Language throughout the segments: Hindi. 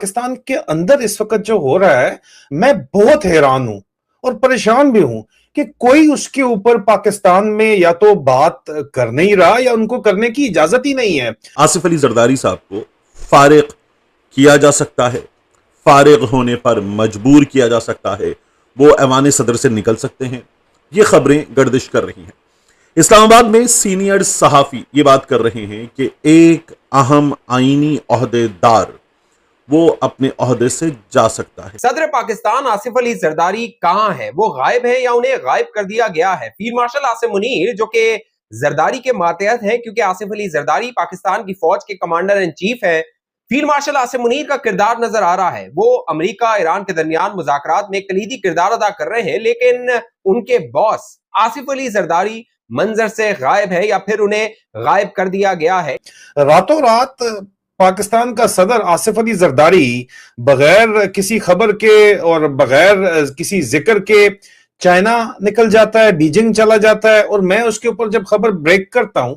पाकिस्तान के अंदर इस वक्त जो हो रहा है, मैं बहुत हैरान हूं और परेशान भी हूं कि कोई उसके ऊपर पाकिस्तान में या तो बात कर नहीं रहा या उनको करने की इजाजत ही नहीं है। आसिफ अली जरदारी साहब को फारिग किया जा सकता है, फारिग होने पर मजबूर किया जा सकता है, वो ऐवान सदर से निकल सकते हैं। ये खबरें गर्दिश कर रही हैं। इस्लामाबाद में सीनियर सहाफी ये बात कर रहे हैं कि एक अहम आईनी ओहदेदार वो अपने ओहदे से जा सकता है। सदर पाकिस्तान आसिफ अली जरदारी कहां है? वो गायब है या उन्हें गायब कर दिया गया है? फील्ड मार्शल आसिम मुनीर जो कि जरदारी के मातहत हैं, क्योंकि आसिफ अली जरदारी पाकिस्तान की फौज के कमांडर इन चीफ है, फील्ड मार्शल आसिम मुनीर का किरदार नजर आ रहा है। वो अमेरिका ईरान के दरमियान मुज़ाकरात में कलीदी किरदार अदा कर रहे हैं, लेकिन उनके बॉस आसिफ अली जरदारी मंजर से गायब है या फिर उन्हें गायब कर दिया गया है। रातों रात पाकिस्तान का सदर आसिफ अली जरदारी बगैर किसी खबर के और बगैर किसी जिक्र के चाइना निकल जाता है, बीजिंग चला जाता है, और मैं उसके ऊपर जब खबर ब्रेक करता हूं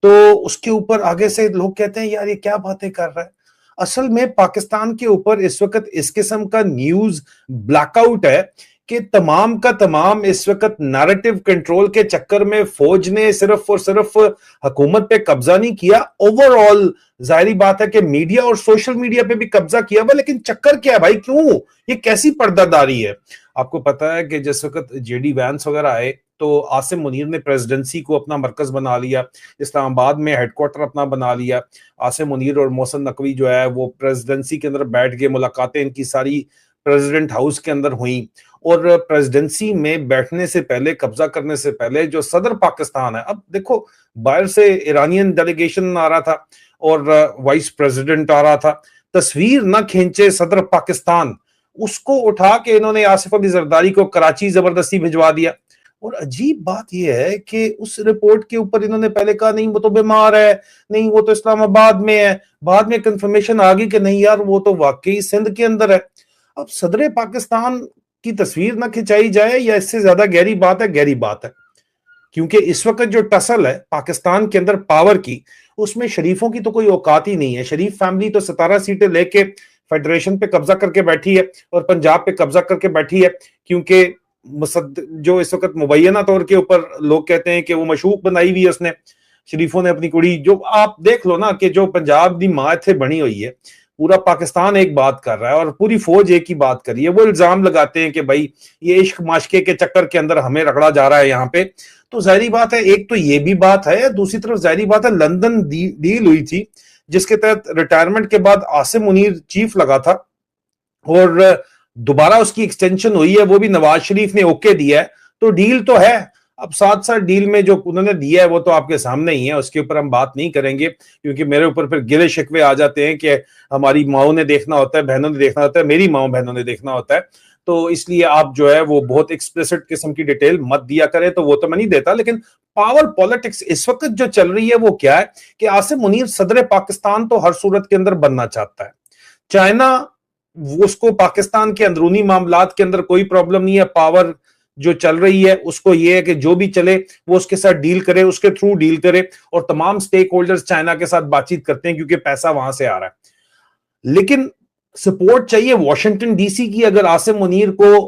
तो उसके ऊपर आगे से लोग कहते हैं यार ये क्या बातें कर रहा है। असल में पाकिस्तान के ऊपर इस वक्त इस किस्म का न्यूज ब्लैकआउट है कि तमाम का तमाम इस वक्त नैरेटिव कंट्रोल के चक्कर में फौज ने सिर्फ और सिर्फ हुकूमत पे कब्जा नहीं किया, ओवरऑल जाहिर बात है कि मीडिया और सोशल मीडिया पे भी कब्जा किया हुआ। लेकिन चक्कर क्या है भाई, क्यों, ये कैसी पर्दादारी है? आपको पता है कि जिस वक्त जेडी वैंस वगैरह आए तो आसिम मुनीर ने प्रेसिडेंसी को अपना मरकज बना लिया, इस्लामाबाद में हेडक्वार्टर अपना बना लिया। आसिम मुनीर और मोहसिन नकवी जो है वो प्रेसिडेंसी के अंदर बैठ गए, मुलाकातें इनकी सारी प्रेसिडेंट हाउस के अंदर हुई। और प्रेसिडेंसी में बैठने से पहले, कब्जा करने से पहले, जो सदर पाकिस्तान है, अब देखो बाहर से ईरानियन डेलीगेशन आ रहा था और वाइस प्रेसिडेंट आ रहा था, तस्वीर न खींचे सदर पाकिस्तान, उसको उठा के इन्होंने आसिफ अली जरदारी को कराची जबरदस्ती भिजवा दिया। और अजीब बात यह है कि उस रिपोर्ट के ऊपर इन्होंने पहले कहा नहीं वो तो बीमार है, नहीं वो तो इस्लामाबाद में है, बाद में कंफर्मेशन आ गई कि नहीं यार वो तो वाकई सिंध के अंदर है। अब सदर पाकिस्तान की तस्वीर ना खिंचाई जाए या इससे ज्यादा गहरी बात है? गहरी बात है, क्योंकि इस वक्त जो टसल है पाकिस्तान के अंदर पावर की, उसमें शरीफों की तो कोई औकात ही नहीं है। शरीफ फैमिली तो 17 सीटें लेके फेडरेशन पे कब्जा करके बैठी है और पंजाब पे कब्जा करके बैठी है, क्योंकि जो इस वक्त मुबैना तौर के ऊपर लोग कहते हैं कि वो मशूक बनाई हुई है उसने, शरीफों ने अपनी कुड़ी। जो आप देख लो ना कि जो पंजाब की माँ थे बनी हुई है, पूरा पाकिस्तान एक बात कर रहा है और पूरी फौज एक ही बात कर रही है। वो इल्जाम लगाते हैं कि भाई ये इश्क माशके के चक्कर के अंदर हमें रगड़ा जा रहा है यहाँ पे। तो जाहिर बात है, एक तो ये भी बात है, दूसरी तरफ जाहिर बात है लंदन डील हुई थी जिसके तहत रिटायरमेंट के बाद आसिम मुनीर चीफ लगा था और दोबारा उसकी एक्सटेंशन हुई है, वो भी नवाज शरीफ ने ओके दिया है। तो डील तो है। अब साथ साथ डील में जो उन्होंने दिया है वो तो आपके सामने ही है, उसके ऊपर हम बात नहीं करेंगे, क्योंकि मेरे ऊपर फिर गिले शिकवे आ जाते हैं कि हमारी माओ ने देखना होता है, बहनों ने देखना होता है, मेरी माओ बहनों ने देखना होता है। तो इसलिए आप जो है वो बहुत एक्सप्लिसिट किस्म की डिटेल मत दिया करें, तो वो तो मैं नहीं देता। लेकिन पावर पॉलिटिक्स इस वक्त जो चल रही है वो क्या है कि आसिम मुनीर सदर पाकिस्तान तो हर सूरत के अंदर बनना चाहता है। चाइना, उसको पाकिस्तान के अंदरूनी मामलात के अंदर कोई प्रॉब्लम नहीं है, पावर जो चल रही है उसको ये है कि जो भी चले वो उसके साथ डील करे, उसके थ्रू डील करे, और तमाम स्टेक होल्डर्स चाइना के साथ बातचीत करते हैं क्योंकि पैसा वहां से आ रहा है। लेकिन सपोर्ट चाहिए वॉशिंगटन डीसी की। अगर आसिम मुनीर को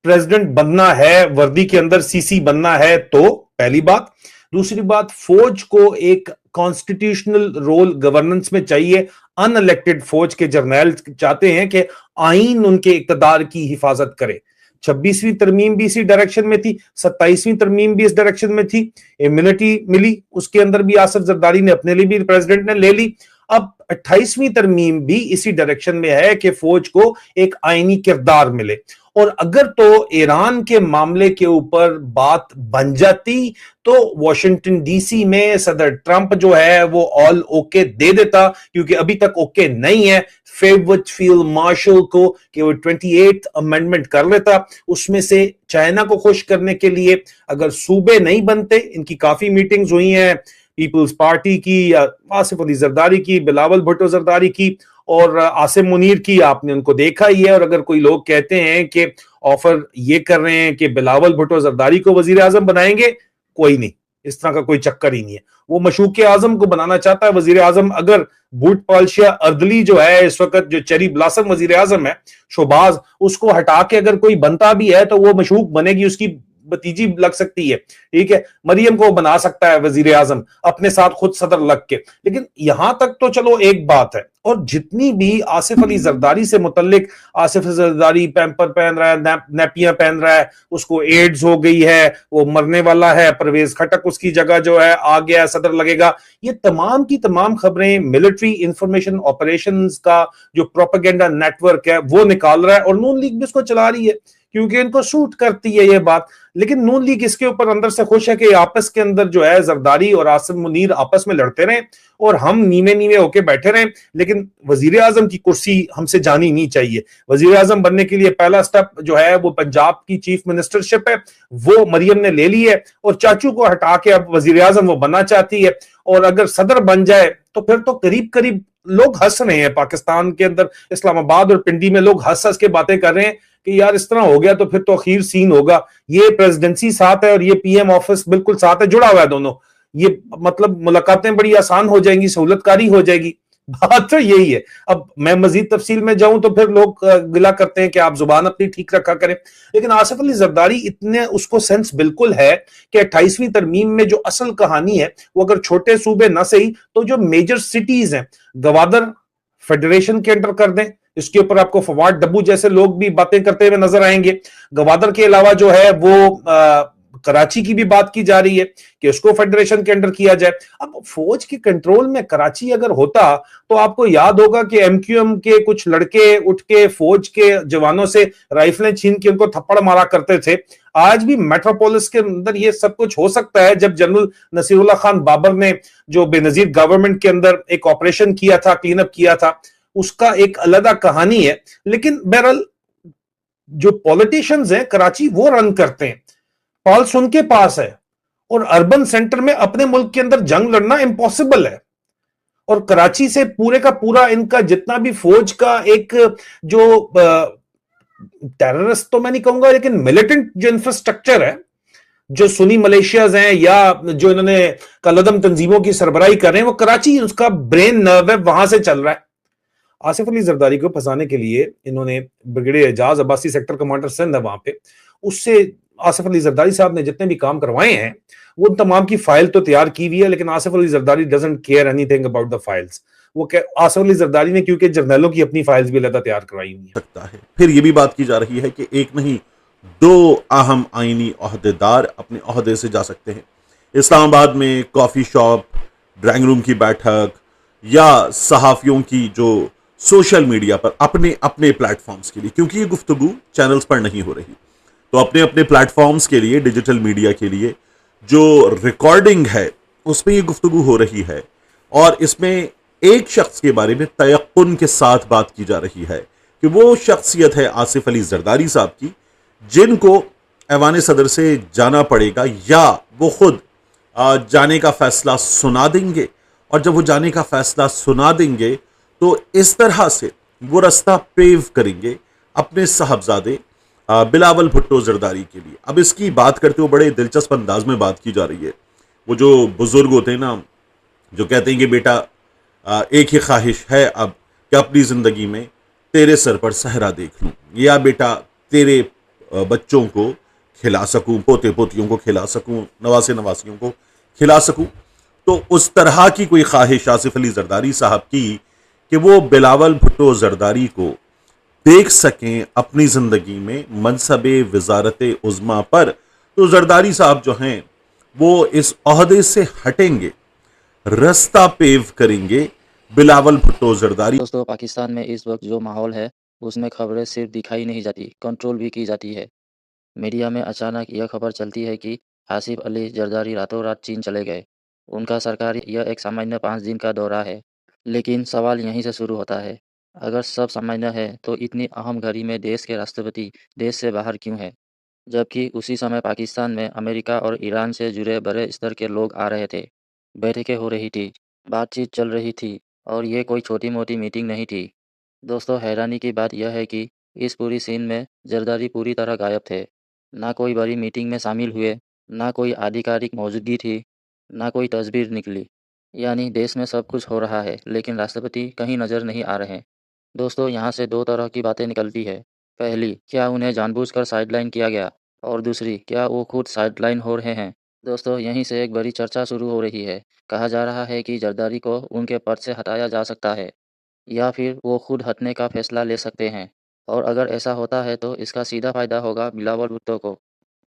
प्रेसिडेंट बनना है, वर्दी के अंदर सीसी बनना है, तो पहली बात। दूसरी बात, फौज को एक कॉन्स्टिट्यूशनल रोल गवर्नेंस में चाहिए। अनइलेक्टेड फौज के जर्नैल चाहते हैं कि आईन उनके इक्तदार की हिफाजत करे। 26वीं तरमीम भी इसी डायरेक्शन में थी, 27वीं तरमीम भी इस डायरेक्शन में थी। इम्यूनिटी मिली, उसके अंदर भी आसिफ जरदारी ने अपने लिए भी प्रेसिडेंट ने ले ली। अब 28वीं तरमीम भी इसी डायरेक्शन में है कि फौज को एक आईनी किरदार मिले। और अगर तो ईरान के मामले के ऊपर बात बन जाती तो वॉशिंगटन डीसी में सदर ट्रंप जो है वो ऑल ओके दे देता, क्योंकि अभी तक ओके नहीं है फेवरेट फील्ड मार्शल को कि वो 28th अमेंडमेंट कर लेता। उसमें से चाइना को खुश करने के लिए अगर सूबे नहीं बनते, इनकी काफी मीटिंग्स हुई हैं पीपल्स पार्टी की, आसिफ अली जरदारी की, बिलावल भुट्टो जरदारी की और आसिम मुनीर की, आपने उनको देखा ही है। और अगर कोई लोग कहते हैं कि ऑफर ये कर रहे हैं कि बिलावल भुट्टो जरदारी को वजीर आजम बनाएंगे, कोई नहीं, इस तरह का कोई चक्कर ही नहीं है। वो मशूक आजम को बनाना चाहता है वजीर आजम। अगर बूट पालशिया अर्दली जो है इस वक्त जो चेरी ब्लॉसम वजीर आजम है शोबाज, उसको हटा के अगर कोई बनता भी है तो वो मशूक बनेगी, उसकी भतीजी लग सकती है, ठीक है। मरियम को बना सकता है वजीर आजम अपने साथ खुद सदर लग के। लेकिन यहां तक तो चलो एक बात है। और जितनी भी आसिफ अली जरदारी से मुतल्लिक, आसिफ जरदारी पैम्पर पहन रहा है, नैपियां पहन रहा है, उसको एड्स हो गई है, वो मरने वाला है, परवेज खटक उसकी जगह जो है आ गया, सदर लगेगा, ये तमाम की तमाम खबरें मिलिट्री इंफॉर्मेशन ऑपरेशंस का जो प्रोपेगेंडा नेटवर्क है वो निकाल रहा है, और नून लीग भी उसको चला रही है क्योंकि इनको सूट करती है ये बात। लेकिन नून लीग इसके ऊपर अंदर से खुश है कि आपस के अंदर जो है जरदारी और आसिफ मुनीर आपस में लड़ते रहे और हम नीवे नीवे होके बैठे रहे, लेकिन वजीर आजम की कुर्सी हमसे जानी नहीं चाहिए। वजीर आजम बनने के लिए पहला स्टेप जो है वो पंजाब की चीफ मिनिस्टरशिप है, वो मरियम ने ले ली है, और चाचू को हटा के अब वजीर आजम वो बनना चाहती है। और अगर सदर बन जाए तो फिर तो करीब करीब लोग हंस रहे हैं पाकिस्तान के अंदर, इस्लामाबाद और पिंडी में लोग हंस हंस के बातें कर रहे हैं कि यार इस तरह हो गया तो फिर तो अखीर सीन होगा। ये प्रेसिडेंसी साथ है और ये पीएम ऑफिस बिल्कुल साथ है, जुड़ा हुआ है दोनों। ये मतलब मुलाकातें बड़ी आसान हो जाएंगी, सहूलतकारी हो जाएगी। बात तो यही है। अब मैं मजीद तफसील में जाऊं तो फिर लोग गिला करते हैं कि आप जुबान अपनी ठीक रखा करें, लेकिन आसिफ अली जरदारी इतने उसको सेंस बिल्कुल है कि 28वीं तरमीम में जो असल कहानी है वो अगर छोटे सूबे ना सही तो जो मेजर सिटीज हैं, गवादर फेडरेशन के अंडर कर दें। इसके ऊपर आपको फवाद डब्बू जैसे लोग भी बातें करते हुए नजर आएंगे। गवादर के अलावा जो है वो कराची की भी बात की जा रही है कि उसको फेडरेशन के अंडर किया जाए। अब फौज के कंट्रोल में कराची अगर होता तो आपको याद होगा कि एमक्यूएम के कुछ लड़के उठ के फौज के जवानों से राइफलें छीन के उनको थप्पड़ मारा करते थे। आज भी मेट्रोपोलिस के अंदर ये सब कुछ हो सकता है। जब जनरल नसीरुल्लाह खान बाबर ने जो बेनजीर गवर्नमेंट के अंदर एक ऑपरेशन किया था, क्लीन अप किया था, उसका एक अलग कहानी है। लेकिन बहरहाल जो पॉलिटिशियंस हैं कराची वो रन करते हैं, पल्स उनके पास है, और अर्बन सेंटर में अपने मुल्क के अंदर जंग लड़ना इम्पॉसिबल है। और कराची से पूरे का पूरा इनका जितना भी फौज का एक जो टेररिस्ट तो मैं नहीं कहूंगा लेकिन मिलिटेंट जो इंफ्रास्ट्रक्चर है, जो सुनी मलेशियाज हैं या जो इन्होंने कलदम तंजीमों की सरबराही कर रहे हैं, वो कराची उसका ब्रेन नर्व है, वहां से चल रहा है। आसिफ अली जरदारी को फंसाने के लिए इन्होंने brigadier Ejaz Abbasi sector commander Sindh है वहां पे, उससे आसिफ अली जरदारी साहब ने जितने भी काम करवाए हैं वो तमाम की फाइल तो तैयार की हुई है, लेकिन Asif Ali Zardari doesn't care anything about the files. वो आसिफ अली जरदारी ने क्योंकि जर्नलों की अपनी फाइल्स भी अलग तैयार करवाई हुई है। सकता है। फिर ये भी बात की जा रही है कि एक नहीं दो अहम आईनी ओहदेदार अपने ओहदे से जा सकते हैं। इस्लामाबाद में कॉफ़ी शॉप, ड्राइंग रूम की बैठक या सहाफ़ियों की जो सोशल मीडिया पर अपने अपने प्लेटफॉर्म्स के लिए, क्योंकि ये गुफ्तगू चैनल्स पर नहीं हो रही, तो अपने अपने प्लेटफॉर्म्स के लिए, डिजिटल मीडिया के लिए जो रिकॉर्डिंग है उसमें ये गुफ्तगू हो रही है। और इसमें एक शख्स के बारे में तयक्कुन के साथ बात की जा रही है कि वो शख्सियत है आसिफ अली जरदारी साहब की, जिनको ऐवान सदर से जाना पड़ेगा या वो खुद जाने का फैसला सुना देंगे। और जब वो जाने का फैसला सुना देंगे तो इस तरह से वो रास्ता पेव करेंगे अपने साहबजादे बिलावल भुट्टो जरदारी के लिए। अब इसकी बात करते हुए बड़े दिलचस्प अंदाज में बात की जा रही है। वो जो बुजुर्ग होते हैं ना, जो कहते हैं कि बेटा एक ही ख्वाहिश है अब कि अपनी ज़िंदगी में तेरे सर पर सहरा देख लूँ, या बेटा तेरे बच्चों को खिला सकूँ, पोते पोतियों को खिला सकूँ, नवासे नवासियों को खिला सकूँ। तो उस तरह की कोई ख्वाहिश आसिफ अली जरदारी साहब की कि वो बिलावल भुट्टो जरदारी को देख सकें अपनी ज़िंदगी में मनसब वजारत उज़्मा पर, तो जरदारी साहब जो हैं वो इस ओहदे से हटेंगे, रास्ता पेव करेंगे बिलावल भुट्टो जरदारी। दोस्तों, पाकिस्तान में इस वक्त जो माहौल है उसमें खबरें सिर्फ दिखाई नहीं जाती, कंट्रोल भी की जाती है। मीडिया में अचानक यह खबर चलती है कि आसिफ अली जरदारी रातों रात चीन चले गए। उनका सरकारी यह एक सामान्य 5 दिन का दौरा है। लेकिन सवाल यहीं से शुरू होता है, अगर सब सामान्य है तो इतनी अहम घड़ी में देश के राष्ट्रपति देश से बाहर क्यों है? जबकि उसी समय पाकिस्तान में अमेरिका और ईरान से जुड़े बड़े स्तर के लोग आ रहे थे, बैठकें हो रही थी, बातचीत चल रही थी, और ये कोई छोटी मोटी मीटिंग नहीं थी। दोस्तों, हैरानी की बात यह है कि इस पूरी सीन में जरदारी पूरी तरह गायब थे। ना कोई बड़ी मीटिंग में शामिल हुए, ना कोई आधिकारिक मौजूदगी थी, ना कोई तस्वीर निकली। यानी देश में सब कुछ हो रहा है, लेकिन राष्ट्रपति कहीं नज़र नहीं आ रहे। दोस्तों, यहाँ से दो तरह की बातें निकलती है। पहली, क्या उन्हें जानबूझकर साइडलाइन किया गया? और दूसरी, क्या वो खुद साइडलाइन हो रहे हैं? दोस्तों, यहीं से एक बड़ी चर्चा शुरू हो रही है। कहा जा रहा है कि जरदारी को उनके पद से हटाया जा सकता है, या फिर वो खुद हटने का फैसला ले सकते हैं। और अगर ऐसा होता है तो इसका सीधा फायदा होगा बिलावल भुट्टो को।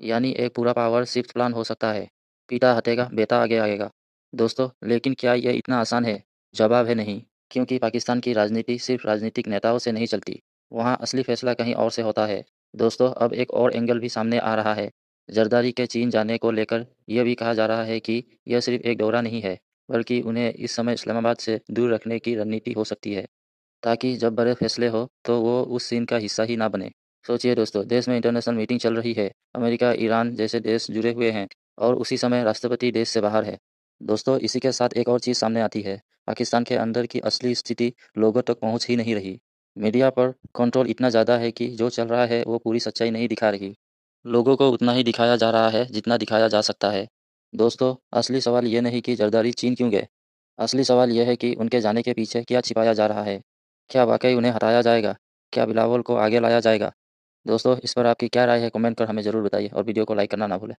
यानी एक पूरा पावर शिफ्ट प्लान हो सकता है। पिता हटेगा, बेटा आगे आएगा। दोस्तों, लेकिन क्या ये इतना आसान है? जवाब है नहीं, क्योंकि पाकिस्तान की राजनीति सिर्फ राजनीतिक नेताओं से नहीं चलती। वहाँ असली फैसला कहीं और से होता है। दोस्तों, अब एक और एंगल भी सामने आ रहा है। जरदारी के चीन जाने को लेकर यह भी कहा जा रहा है कि यह सिर्फ एक दौरा नहीं है, बल्कि उन्हें इस समय इस्लामाबाद से दूर रखने की रणनीति हो सकती है, ताकि जब बड़े फैसले हो तो वो उस सीन का हिस्सा ही ना बने। सोचिए दोस्तों, देश में इंटरनेशनल मीटिंग चल रही है, अमेरिका, ईरान जैसे देश जुड़े हुए हैं, और उसी समय राष्ट्रपति देश से बाहर है। दोस्तों, इसी के साथ एक और चीज़ सामने आती है। पाकिस्तान के अंदर की असली स्थिति लोगों तक पहुंच ही नहीं रही। मीडिया पर कंट्रोल इतना ज़्यादा है कि जो चल रहा है वो पूरी सच्चाई नहीं दिखा रही। लोगों को उतना ही दिखाया जा रहा है जितना दिखाया जा सकता है। दोस्तों, असली सवाल ये नहीं कि जरदारी चीन क्यों गए। असली सवाल यह है कि उनके जाने के पीछे क्या छिपाया जा रहा है। क्या वाकई उन्हें हटाया जाएगा? क्या बिलावल को आगे लाया जाएगा? दोस्तों, इस पर आपकी क्या राय है? कमेंट कर हमें ज़रूर बताइए, और वीडियो को लाइक करना ना भूलें।